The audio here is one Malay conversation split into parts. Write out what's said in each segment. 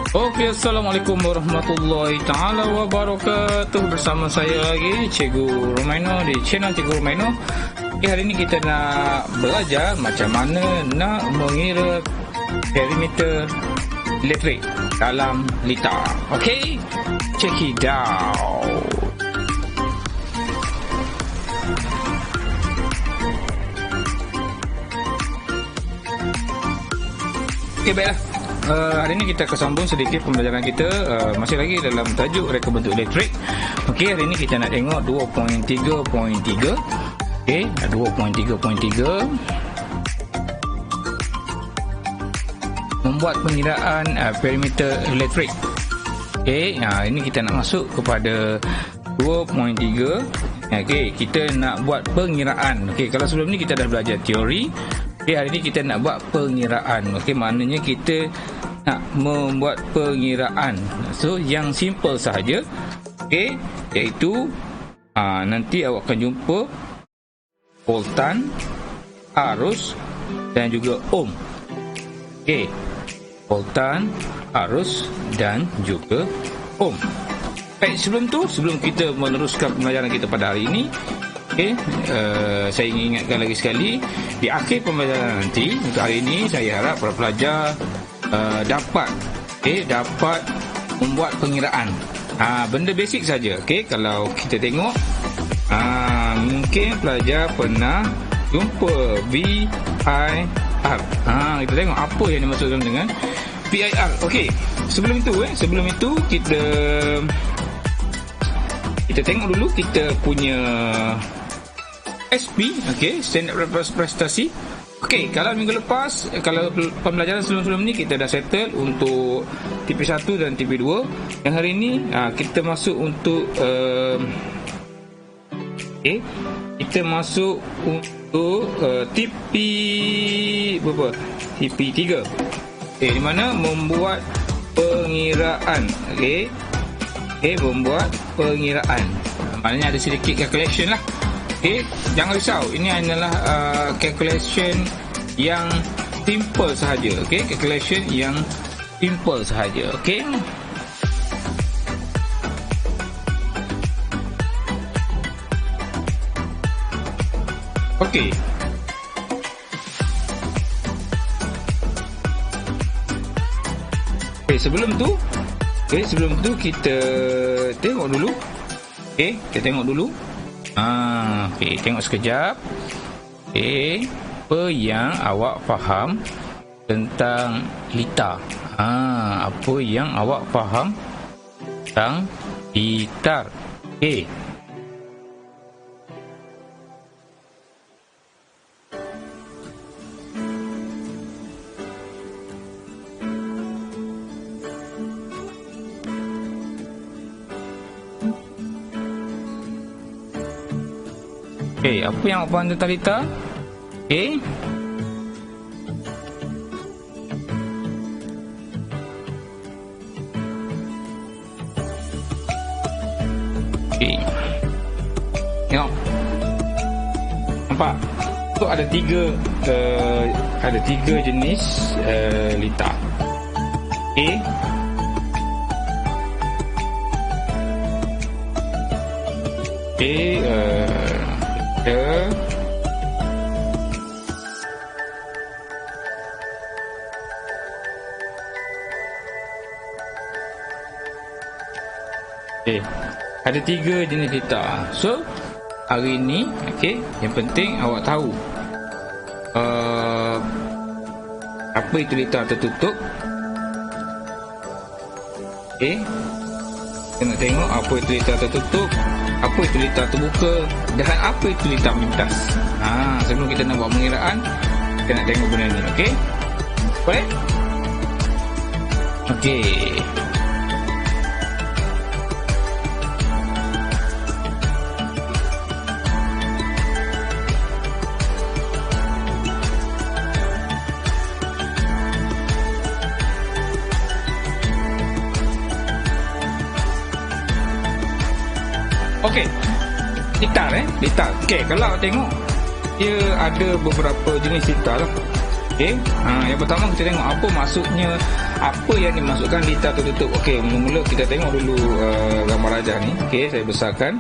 Okey, Assalamualaikum warahmatullahi ta'ala wabarakatuh. Bersama saya lagi Cikgu Romaino di channel Cikgu Romaino. Hari ini kita nak belajar macam mana nak mengira perimeter elektrik dalam litar. Okey, check it out. Okey, baiklah. Hari ini kita akan sambung sedikit pembelajaran kita, masih lagi dalam tajuk reka bentuk elektrik. Okey, hari ini kita nak tengok 2.3.3. Okey, 2.3.3 membuat pengiraan perimeter elektrik. Okey, ini kita nak masuk kepada 2.3. Okey, kita nak buat pengiraan. Okey, kalau sebelum ni kita dah belajar teori. Okey, hari ni kita nak buat pengiraan. Okey, maknanya kita nak membuat pengiraan. So, yang simple sahaja. Okey, iaitu nanti awak akan jumpa voltan, arus dan juga ohm. Okey, voltan, arus dan juga ohm. Baik, sebelum kita meneruskan pembelajaran kita pada hari ini, okey, saya ingin ingatkan lagi sekali, di akhir pembelajaran nanti untuk hari ini, saya harap para pelajar dapat membuat pengiraan. Benda basic saja. Okey, kalau kita tengok, mungkin pelajar pernah jumpa VIR. Kita tengok apa yang dimaksudkan dengan VIR. Okey, sebelum itu kita tengok dulu kita punya SP. Okey, standard reference prestasi. Okey, kalau minggu lepas, kalau pembelajaran sebelum ni kita dah settle untuk TP1 dan TP2. Yang hari ni kita masuk untuk kita masuk untuk TP berapa? TP3. Di mana membuat pengiraan. Okey, membuat pengiraan. Maknanya ada sedikit calculation lah. Okey, jangan risau, ini adalah calculation yang simple sahaja. Okey, calculation yang simple sahaja. Okey. Okey. Sebelum tu kita tengok dulu. Okey, kita tengok dulu. Okey, tengok sekejap. Okey, apa yang awak faham tentang litar? Apa yang awak faham tentang litar? Okey. Okey, apa yang awak faham tentang litar? Okey. Okey. Tengok. Nampak? Tu ada tiga jenis litar. Okey. Okey, ada tiga jenis litar. So, hari ni, yang penting awak tahu apa itu litar tertutup. Kita nak tengok apa itu litar tertutup, apa itu litar terbuka dan apa itu litar melintas. Sebelum kita nak buat pengiraan, kita nak tengok benda ni. Okey, boleh? Okey. Okey, litar. Okey, kalau tengok dia ada beberapa jenis litar lah. Okey, yang pertama kita tengok apa maksudnya, apa yang dimasukkan litar tertutup. Okey, mula-mula kita tengok dulu gambar rajah ni. Okey, saya besarkan.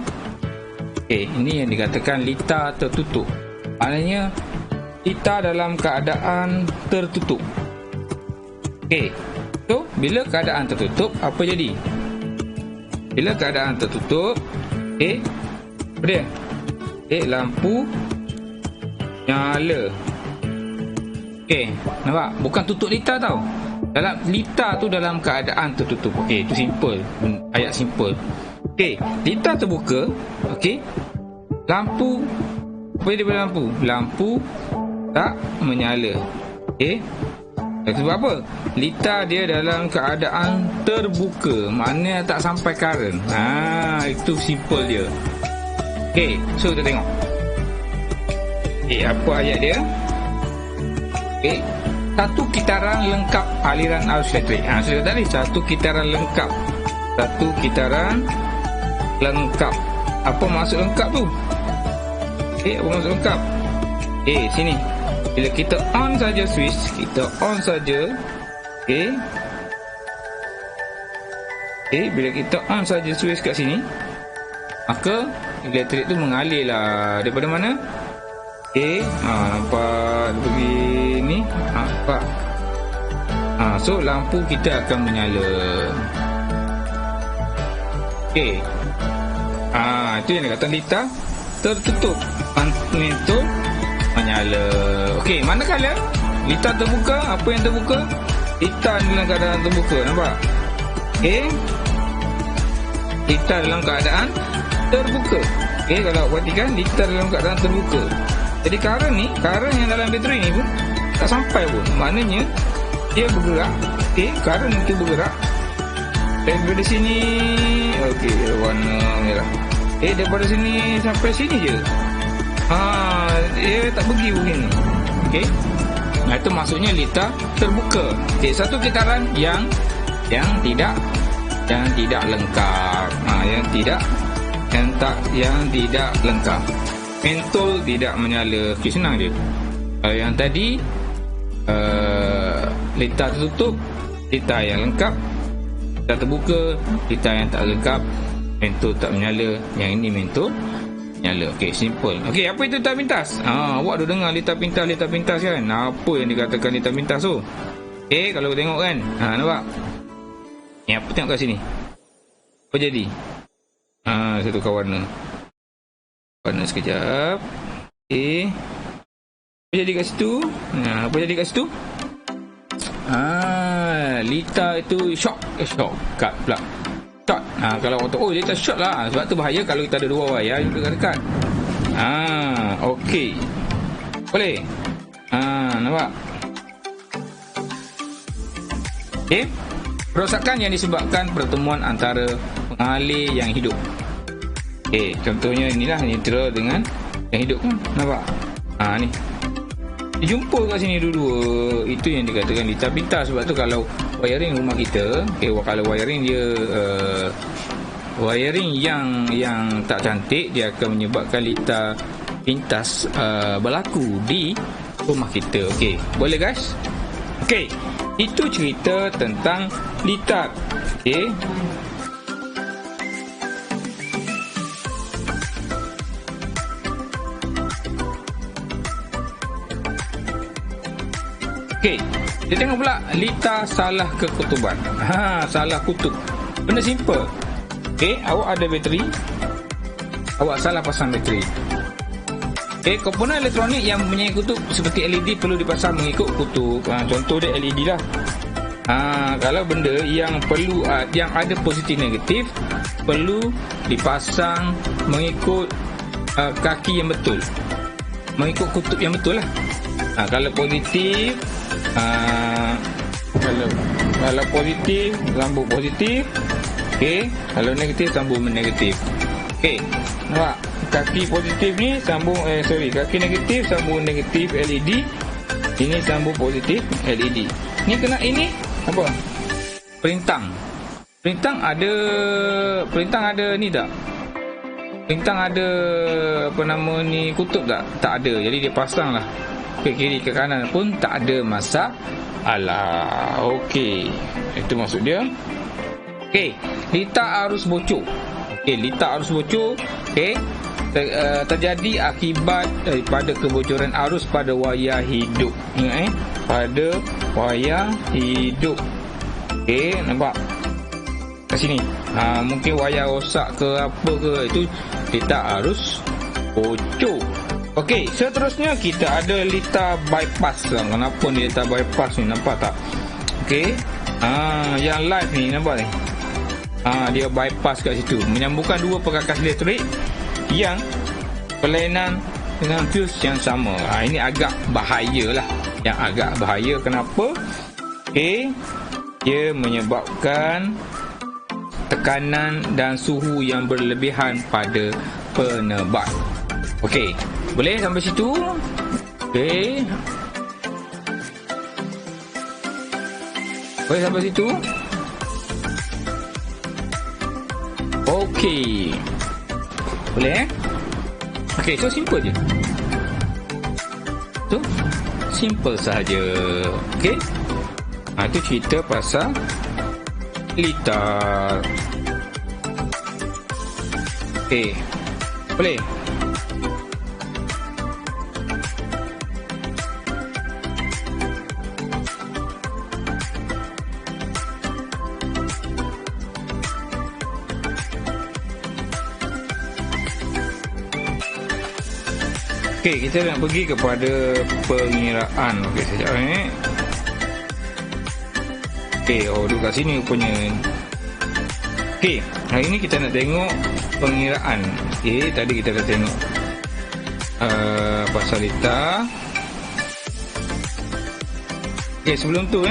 Okey, ini yang dikatakan litar tertutup. Maknanya litar dalam keadaan tertutup. Okey, so bila keadaan tertutup, apa jadi? Bila keadaan tertutup, okey, apa dia? Okey, lampu nyala. Okey, nampak? Bukan tutup litar tau. Dalam litar tu dalam keadaan tertutup. Okey, itu simple. Ayat simple. Okey, litar terbuka. Okey. Lampu, apa dia pada lampu? Lampu tak menyala. Okey. Sebab apa? Litar dia dalam keadaan terbuka. Maknanya tak sampai current. Itu simple dia. Okey, so kita tengok. Okey, apa ayat dia? Okey, satu kitaran lengkap aliran arus elektrik. Sudah tadi satu kitaran lengkap. Satu kitaran lengkap. Apa maksud lengkap tu? Okey, apa maksud lengkap? Sini. Bila kita on saja switch, kita on saja. Okey. Bila kita on saja switch kat sini, maka elektrik tu mengalir lah. Daripada mana? Nampak dia pergi ni. Nampak. So lampu kita akan menyala. Okey. Itu yang dikatakan litar tertutup. Mentul menyala. Okey, manakala litar terbuka, apa yang terbuka? Litar dalam keadaan terbuka, nampak? Okey. Litar dalam keadaan terbuka. Okey, kalau perhatikan litar dalam keadaan terbuka. Jadi current yang dalam bateri ni pun tak sampai pun. Maknanya dia bergerak. Okey, current itu bergerak daripada sini. Okey, warna merah. Daripada sini sampai sini je. Dia tak pergi begini. Okey. Itu maksudnya litar terbuka. Okey, satu kitaran yang tidak lengkap. Yang tidak lengkap. Mentol tidak menyala. Okey, senang je. Yang tadi litar tertutup, litar yang lengkap, litar terbuka, litar yang tak lengkap, mentol tak menyala. Yang ini mentol nyala. Okey, simple. Okey, apa itu litar pintas? Awak dah dengar litar pintas kan? Apa yang dikatakan litar pintas tu? Okey, kalau tengok kan, nampak? Ni apa tengok kat sini? Apa jadi? Saya tukar warna sekejap. Okey. Apa jadi kat situ? Apa jadi kat situ? Litar itu short cut pula. Short. Kalau orang litar short lah. Sebab tu bahaya kalau kita ada dua wayar yang dekat-dekat. Okey. Boleh. Nampak? Okey. Kerosakan yang disebabkan pertemuan antara pengalir yang hidup. Okey, contohnya inilah neutral dengan yang hidup kan. Nampak? Ni. Dijumpa kat sini dua-dua. Itu yang dikatakan litar pintas. Sebab tu kalau wiring rumah kita, kalau wiring dia wiring yang tak cantik, dia akan menyebabkan litar pintas berlaku di rumah kita. Okey, boleh guys? Okey, itu cerita tentang litar. Okey. Okey, kita tengok pula litar salah kekutuban. Salah kutub. Benda simple. Okey, awak ada bateri, awak salah pasang bateri. Okey, komponen elektronik yang mempunyai kutub seperti LED perlu dipasang mengikut kutub. Contoh dia LED lah. Kalau benda yang perlu yang ada positif negatif perlu dipasang mengikut kaki yang betul, mengikut kutub yang betul lah. Kalau positif, kalau positif sambung positif. Okey, kalau negatif sambung negatif. Okey, nampak? Kaki positif ni sambung kaki negatif sambung negatif LED. Ini sambung positif LED. Ni kena ini apa? Perintang. Perintang ada ni tak? Perintang ada apa nama ni kutub tak? Tak ada. Jadi dia pasang lah ke kiri ke kanan pun tak ada masalah. Okey, itu maksud dia. Okey, litar arus bocor. Okey, litar arus bocor, okey, terjadi akibat daripada kebocoran arus pada wayar hidup. Ingat pada wayar hidup. Okey, nampak kat sini. Mungkin wayar rosak ke apa ke, itu litar arus bocor. Okey, seterusnya kita ada litar bypass. Kenapa ni litar bypass ni, nampak tak? Okey, yang live ni nampak ni. Dia bypass kat situ, menyambungkan dua perkakas elektrik yang berlainan dengan fuse yang sama. Ini agak bahaya lah. Yang agak bahaya kenapa? Okey, dia menyebabkan tekanan dan suhu yang berlebihan pada penebat. Okey, boleh sampai situ? Okey, boleh sampai situ? Okey, boleh Okey, so simple je. So simple sahaja. Okey, itu cerita pasal litar. Okey, boleh. Okey, kita nak pergi kepada pengiraan. Okey, sekejap ni. Okey, duduk kat sini rupanya. Okey, hari ni kita nak tengok pengiraan. Okey, tadi kita dah tengok pasal litar. Okey, sebelum tu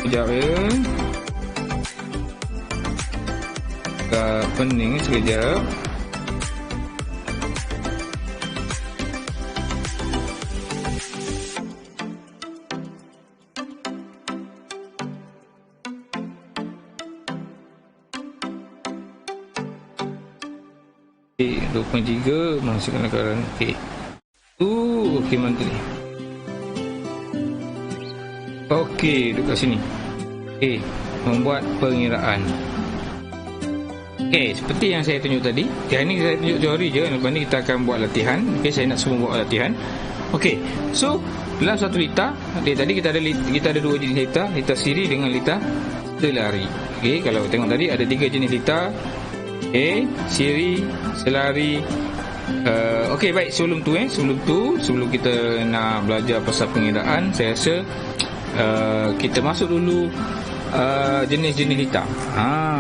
sekejap ya. Pening sekejap. Okey, 2.3 masukkan lakaran. Okey. Okey, mantap. Okey, dekat sini. Okey, membuat pengiraan. Okey, seperti yang saya tunjuk tadi. Yang ni saya tunjuk teori je. Lepas ni kita akan buat latihan. Okey, saya nak semua buat latihan. Okey, so dalam satu litar, tadi kita ada dua jenis litar, litar siri dengan litar selari. Okey, kalau tengok tadi ada tiga jenis litar. Okey, siri, selari. Okey, baik, sebelum kita nak belajar pasal pengiraan, saya rasa kita masuk dulu jenis-jenis litar.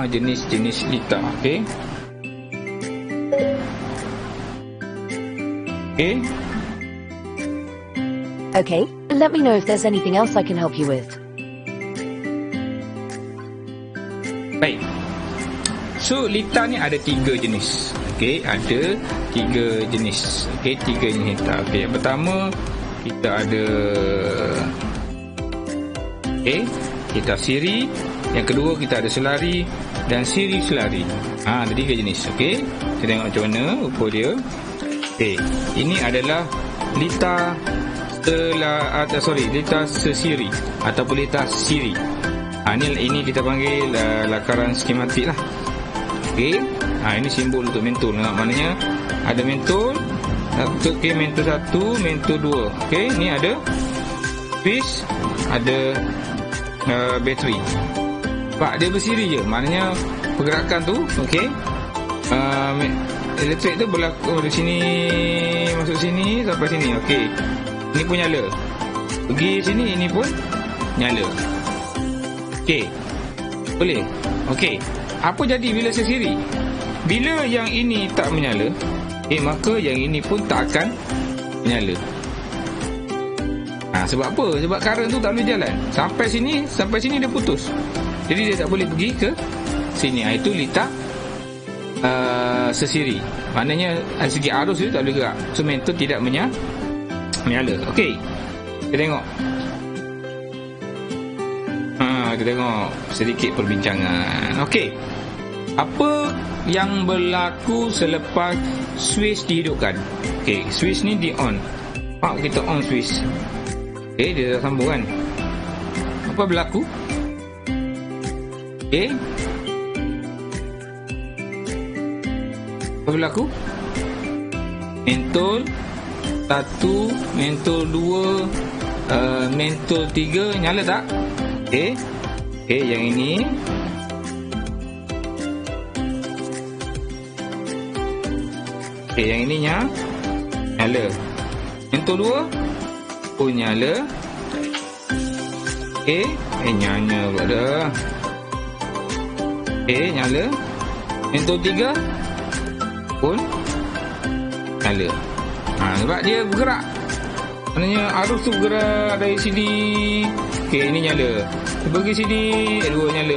Jenis-jenis litar. Okey. Okey. Okay, let me know if there's anything else I can help you with. Baik. So, litar ni ada tiga jenis. Okey, ada tiga jenis. Okey, tiga jenis litar. Okey, yang pertama kita ada litar siri. Yang kedua kita ada selari dan siri selari. Ada tiga jenis. Okey, kita tengok macam mana rupa dia. Okey, ini adalah litar litar sesiri ataupun litar siri. Ini kita panggil lakaran skematik lah. Okey, ini simbol untuk mentol. Maknanya ada mentol. Okey, mentol 1, mentol 2. Okey, ni ada fuse, ada bateri. Sebab dia bersiri je, maknanya pergerakan tu, okey, elektrik tu berlaku dari sini masuk sini sampai sini. Okey, ini pun nyala, pergi sini, ini pun nyala. Okey, boleh. Okey, apa jadi bila sesiri? Bila yang ini tak menyala, maka yang ini pun tak akan menyala. Sebab apa? Sebab current tu tak boleh jalan. Sampai sini dia putus. Jadi dia tak boleh pergi ke sini. Itu litar sesiri. Maknanya dari segi arus dia tak boleh gerak. So mentol tidak menyala. Okey, kita tengok. Kita tengok sedikit perbincangan. Okey, apa yang berlaku selepas switch dihidupkan? Okey, switch ni di on. Kita on switch. Okey, dia dah sambung kan? Apa berlaku? Okey. Apa berlaku? Mentol 1, mentol 2, mentol 3 nyala tak? Okey. Okey, yang ini yang ininya nyala. Mentol 2 pun nyala. Okey, nyala pula dah. Okey, nyala. Mentol 3 pun nyala. Sebab dia bergerak. Maknanya arus tu bergerak dari sini. Okey, ini nyala. Pergi sini, 2 nyala,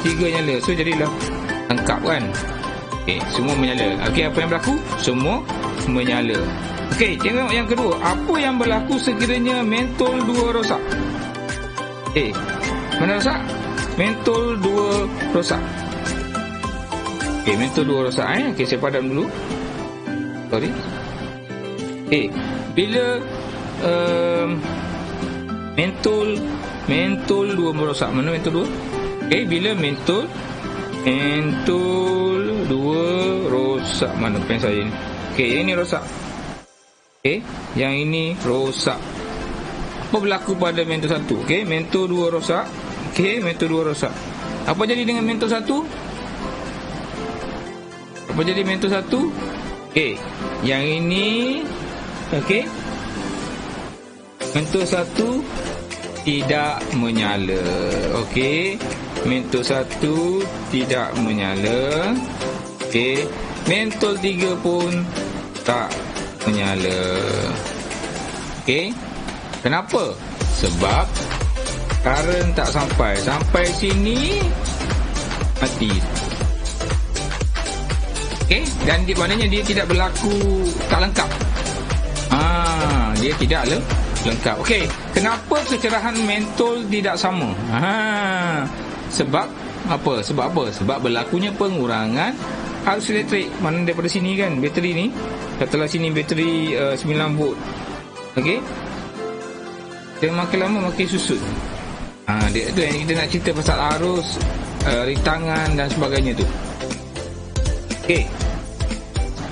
3 nyala. So jadilah lengkap kan. Okey, semua menyala. Okey, apa yang berlaku? Semua menyala. Okey, tengok yang kedua. Apa yang berlaku sekiranya mentol 2 rosak? Okey, mana rosak? Mentol 2 rosak. Okey, mentol 2 rosak. Okey, saya padam dulu. Sorry. Okey, bila mentol 2 merosak. Mana mentol 2? Okey, bila mentol 2 rosak. Mana pen saya ni? Okey, yang ini rosak. Okey, yang ini rosak. Apa berlaku pada mentol 1? Okey, mentol 2 rosak. Okey, mentol 2 rosak. Apa jadi dengan mentol 1? Apa jadi mentol 1? Okey, yang ini okey, mentol 1 tidak menyala. Okey, mentol 1 tidak menyala. Okey, mentol 3 pun tak menyala. Okey, kenapa? Sebab karen tak sampai sini, mati. Okey, dan maknanya dia tidak berlaku, tak lengkap. Dia tidak lengkap. Okey, kenapa kecerahan mentol tidak sama? Sebab apa? Sebab berlakunya pengurangan arus elektrik. Mana daripada sini kan, bateri ni. Setelah sini bateri 9 volt. Okey, dia makin lama makin susut. Dia tu yang kita nak cerita pasal arus, rintangan dan sebagainya tu. Okey,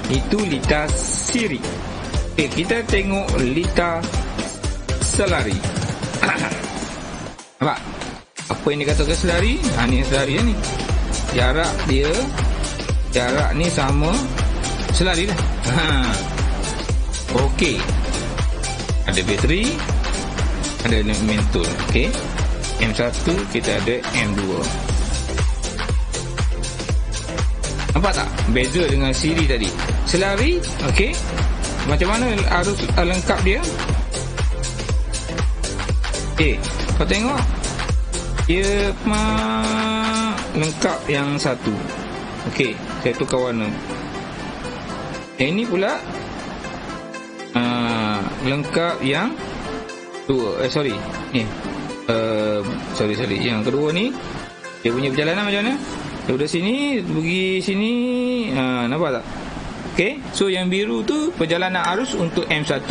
itu litar siri. Okey, kita tengok litar selari. Nampak? Apa yang dikatakan selari? Ni selari ni. Jarak ni sama selari dah. Okey. Ada bateri, ada mentol. Okey. M1 kita ada M2. Nampak tak? Beza dengan siri tadi. Selari, okey. Macam mana arus lengkap dia? Okey, kau tengok. Dia lengkap yang satu. Okey, saya tukar warna. Yang ini pula lengkap yang dua. Sorry. Ni. Sorry. Yang kedua ni dia punya perjalanan macam mana? Daripada sini pergi sini, nampak tak? Okey, so yang biru tu perjalanan arus untuk M1,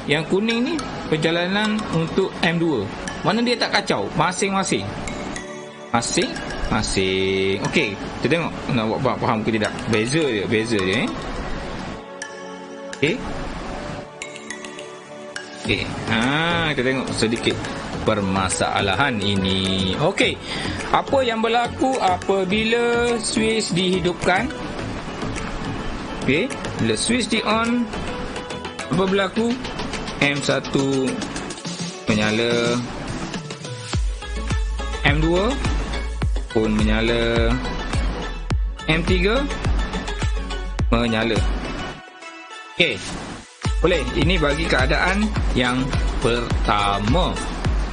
yang kuning ni perjalanan untuk M2. Mana dia tak kacau? Masing-masing. Okey, kita tengok nak buat faham ke tidak. Beza dia Okey. Kita tengok sedikit permasalahan ini. Okey, apa yang berlaku apabila switch dihidupkan? Okey, bila switch di on, apa berlaku? M1 menyala, M2 pun menyala, M3 menyala. Okey, boleh. Ini bagi keadaan yang pertama.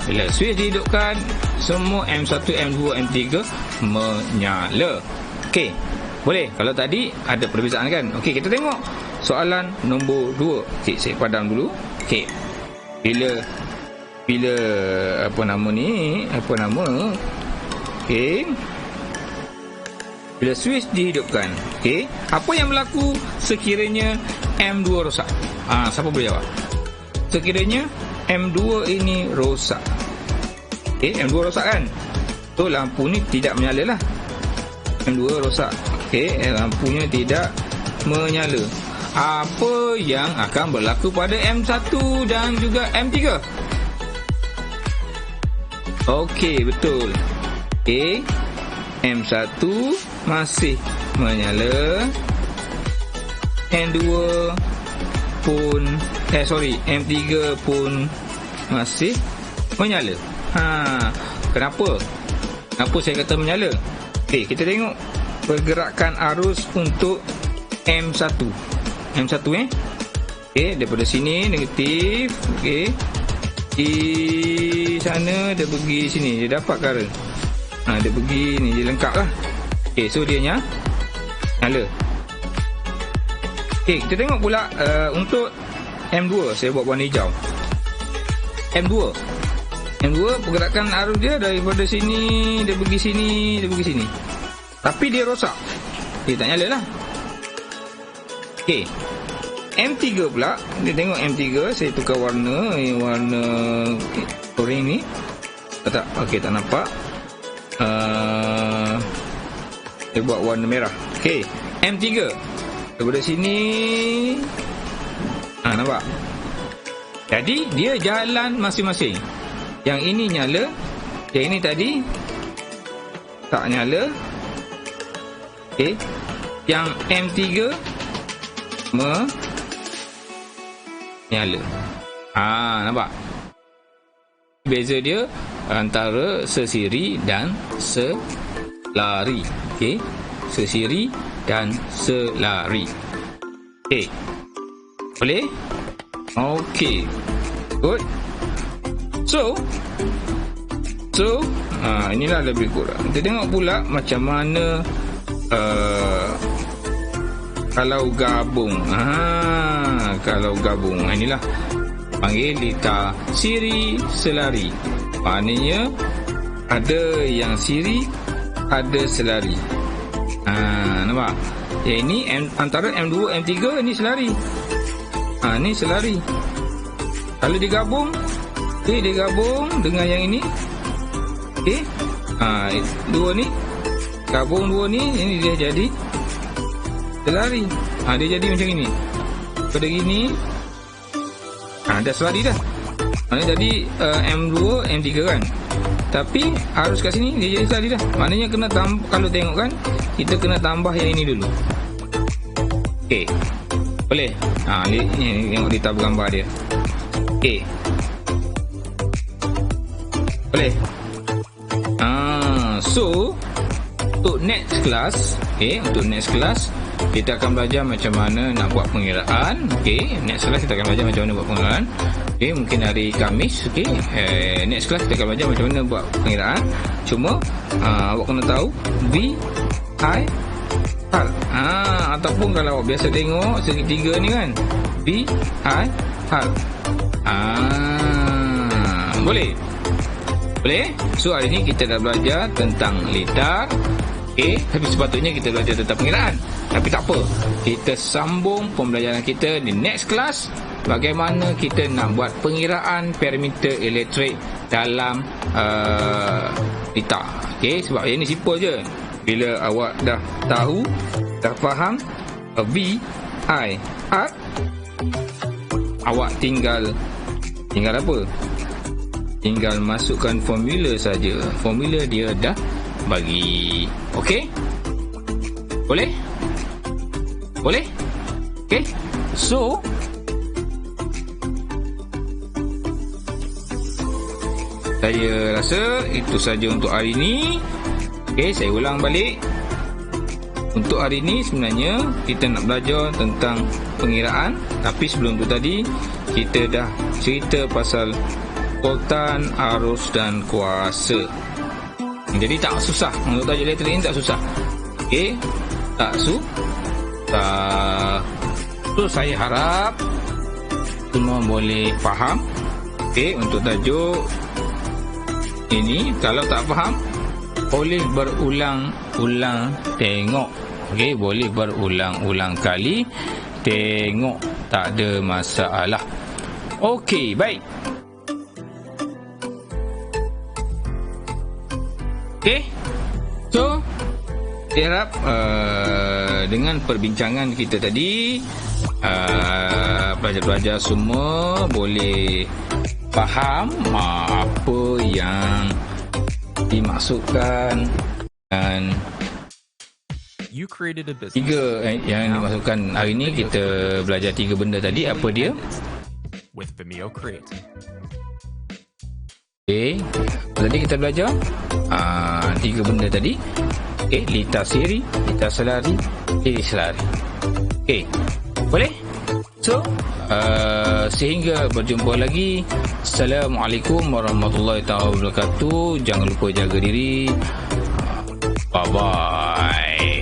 Bila switch dihidupkan, semua M1, M2, M3 menyala. Okey, boleh. Kalau tadi ada perbezaan kan. Okey, kita tengok soalan nombor 2. Okey, saya padam dulu. Okey, bila apa nama? Okey, Bila switch dihidupkan, okey, apa yang berlaku sekiranya M2 rosak? Siapa boleh jawab? Sekiranya M2 ini rosak. Okey, M2 rosak kan? So lampu ni tidak menyala lah. M2 rosak. Okey, lampunya tidak menyala. Apa yang akan berlaku pada M1 dan juga M3? Okey, betul. Okey, M1 masih menyala, M2 pun M3 pun masih menyala. Kenapa saya kata menyala? Okey, kita tengok pergerakan arus untuk M1. Okey, daripada sini negatif, okey, di sana dia pergi sini, dia dapat current. Dia pergi ni, dia lengkap lah. Okey, so dia nyala. Okey, kita tengok pula untuk M2. Saya buat warna hijau. M2 pergerakan arus dia daripada sini, dia pergi sini, dia pergi sini. Tapi dia rosak. Dia tak nyala lah. Okey, M3 pula. Kita tengok M3. Saya tukar warna. Warna orange ni. Tak? Okey, tak nampak. Saya buat warna merah. Okey, M3 daripada sini. Nampak? Jadi dia jalan masing-masing. Yang ini nyala, yang ini tadi tak nyala. Okey, yang M3 menyala. Nampak? Beza dia antara sesiri dan selari. Okey, sesiri dan selari. Okey, boleh? Okey, good. So inilah lebih kurang. Kita tengok pula macam mana kalau gabung. Kalau gabung, inilah panggil litar siri selari. Maknanya ada yang siri, ada selari. Nampak? Yang ini antara M2 M3 ni selari. Ni selari. Kalau digabung, dia gabung dengan yang ini. Okey. Dua ni gabung, dua ni, ini dia jadi selari. Dia jadi macam ini. Pada gini, dah selari dah. Jadi M2 M3 kan. Tapi arus kat sini dia jadi selari dah. Maknanya kena tambah. Kalau tengok kan, kita kena tambah yang ini dulu. Okey, boleh? Ni tengok di tab gambar dia. Okey, boleh? So untuk next class, untuk next class kita akan belajar macam mana nak buat pengiraan. Next class kita akan belajar macam mana buat pengiraan. Mungkin hari Khamis. Next class kita akan belajar macam mana buat pengiraan. Cuma awak kena tahu V, I, R. Ataupun kalau awak biasa tengok segitiga ni kan, V, I, R. Boleh? So hari ni kita dah belajar tentang litar. Tapi sepatutnya kita belajar tentang pengiraan. Tapi tak apa, kita sambung pembelajaran kita di next class. Bagaimana kita nak buat pengiraan parameter elektrik dalam litar. Sebab ini simple je. Bila awak dah tahu, dah faham V, I, R, awak tinggal apa? Tinggal masukkan formula saja. Formula dia dah bagi. Okey? Boleh? Okey? So saya rasa itu saja untuk hari ini. Saya ulang balik. Untuk hari ini sebenarnya kita nak belajar tentang pengiraan. Tapi sebelum tu tadi kita dah cerita pasal voltan, arus dan kuasa. Jadi tak susah. Untuk tajuk elektrik ni tak susah. Tak susah. So saya harap semua boleh faham. Untuk tajuk ini, kalau tak faham, boleh berulang-ulang tengok. Okey, boleh berulang-ulang kali tengok, tak ada masalah. Okey, baik. Okey, so saya harap dengan perbincangan kita tadi, pelajar-pelajar semua boleh faham apa yang dimaksudkan dan tiga yang dimaksudkan hari ni. Kita belajar 3 benda tadi. Apa dia? Okey, tadi kita belajar 3 benda tadi. Okey, litasiri, litaselari, liriselari. Okey, boleh? So, sehingga berjumpa lagi. Assalamualaikum warahmatullahi wabarakatuh. Jangan lupa jaga diri. Bye-bye.